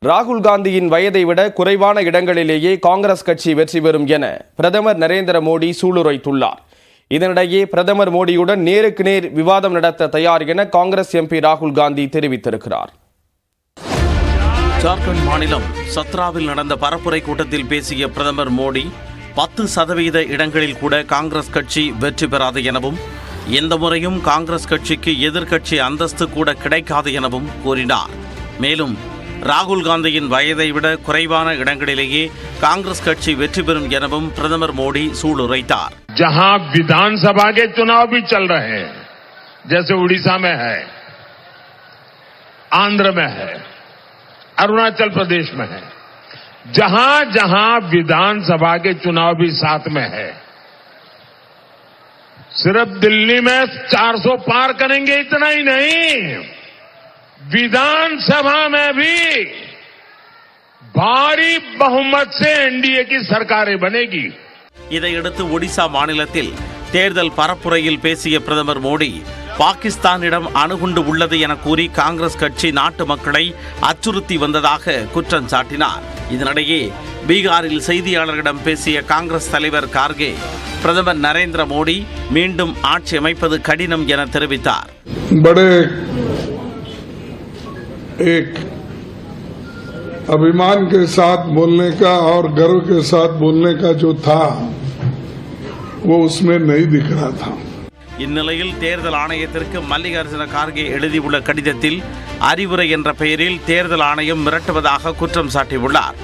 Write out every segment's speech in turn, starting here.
ராகுல் காந்தியின் வயதை விட குறைவான இடங்களிலேயே காங்கிரஸ் கட்சி வெற்றி பெறும் என பிரதமர் நரேந்திர மோடி சூளுரைத்துள்ளார். இதனிடையே பிரதமர் மோடியுடன் நேருக்கு நேர் விவாதம் நடத்த தயார் என காங்கிரஸ் எம்பி ராகுல் காந்தி தெரிவித்திருக்கிறார். ஜார்க்கண்ட் மாநிலம் சத்ராவில் நடந்த பரப்புரை கூட்டத்தில் பேசிய பிரதமர் மோடி 10% இடங்களில் கூட காங்கிரஸ் கட்சி வெற்றி பெறாது எனவும் எந்த முறையும் காங்கிரஸ் கட்சிக்கு எதிர்க்கட்சி அந்தஸ்து கூட கிடைக்காது எனவும் கூறினார். மேலும் ராகுல் காந்தியின் வயதை விட குறைவான இடங்களிலேயே காங்கிரஸ் கட்சி வெற்றி பெறும் எனவும் பிரதமர் மோடி சூளுரைத்தார். जहां विधानसभा के चुनाव भी चल रहे हैं, जैसे उड़ीसा में है, आंध्र में है, अरुणाचल प्रदेश में है, जहां जहां विधानसभा के चुनाव भी साथ में है, सिर्फ दिल्ली में 400 पार करेंगे इतना ही नहीं, विधानसभा में भी भारी बहुमत से एनडीए की सरकारें बनेगी. இதையடுத்து ஒடிசா மாநிலத்தில் தேர்தல் பரப்புரையில் பேசிய பிரதமர் மோடி பாகிஸ்தானிடம் அணுகுண்டு உள்ளது என கூறி காங்கிரஸ் கட்சி நாட்டு மக்களை அச்சுறுத்தி வந்ததாக குற்றம் சாட்டினார். இதனிடையே பீகாரில் செய்தியாளர்களிடம் பேசிய காங்கிரஸ் தலைவர் கார்கே பிரதமர் நரேந்திர மோடி மீண்டும் ஆட்சி அமைப்பது கடினம் என தெரிவித்தார். अभिमान के साथ बोलने का और गर्व के साथ बोलने का जो था वो उसमें नहीं दिख रहा था. இந்நிலையில் தேர்தல் ஆணையத்திற்கு மல்லிகார்ஜுன கார்கே எழுதியுள்ள கடிதத்தில் அறிவுரை என்ற பெயரில் தேர்தல் ஆணையம் மிரட்டுவதாக குற்றம் சாட்டியுள்ளார்.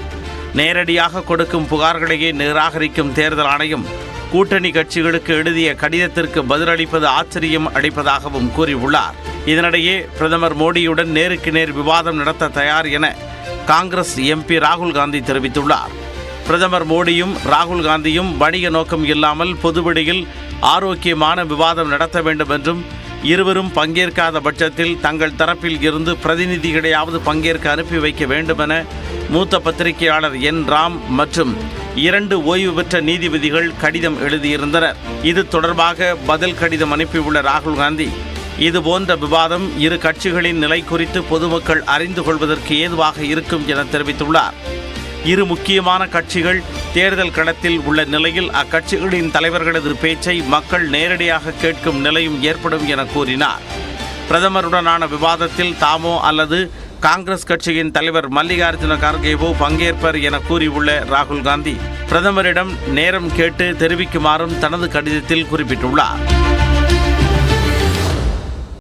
நேரடியாக கொடுக்கும் புகார்களையே நிராகரிக்கும் தேர்தல் ஆணையம் கூட்டணி கட்சிகளுக்கு எழுதிய கடிதத்திற்கு பதிலளிப்பது ஆச்சரியம் அளிப்பதாகவும் கூறியுள்ளார். இதனிடையே பிரதமர் மோடியுடன் நேருக்கு நேர் விவாதம் நடத்த தயார் என காங்கிரஸ் எம்பி ராகுல் காந்தி தெரிவித்துள்ளார். பிரதமர் மோடியும் ராகுல் காந்தியும் வணிக நோக்கம் இல்லாமல் பொதுவெளியில் ஆரோக்கியமான விவாதம் நடத்த வேண்டும் என்றும் இருவரும் பங்கேற்காத பட்சத்தில் தங்கள் தரப்பில் இருந்து பிரதிநிதிகளையாவது பங்கேற்க அனுப்பி வைக்க வேண்டும் என மூத்த பத்திரிகையாளர் என் ராம் மற்றும் 2 ஓய்வு பெற்ற நீதிபதிகள் கடிதம் எழுதியிருந்தனர். இது தொடர்பாக பதில் கடிதம் அனுப்பியுள்ள ராகுல் காந்தி இதுபோன்ற விவாதம் இரு கட்சிகளின் நிலை குறித்து பொதுமக்கள் அறிந்து கொள்வதற்கு ஏதுவாக இருக்கும் என தெரிவித்துள்ளார். இரு முக்கியமான கட்சிகள் தேர்தல் களத்தில் உள்ள நிலையில் அக்கட்சிகளின் தலைவர்களது பேச்சை மக்கள் நேரடியாக கேட்கும் நிலையும் ஏற்படும் என கூறினார். பிரதமருடனான விவாதத்தில் தாமோ அல்லது காங்கிரஸ் கட்சியின் தலைவர் மல்லிகார்ஜுன கார்கேவோ பங்கேற்பர் என கூறியுள்ள ராகுல் காந்தி பிரதமரிடம் நேரம் கேட்டு தெரிவிக்குமாறும் தனது கடிதத்தில் குறிப்பிட்டுள்ளார்.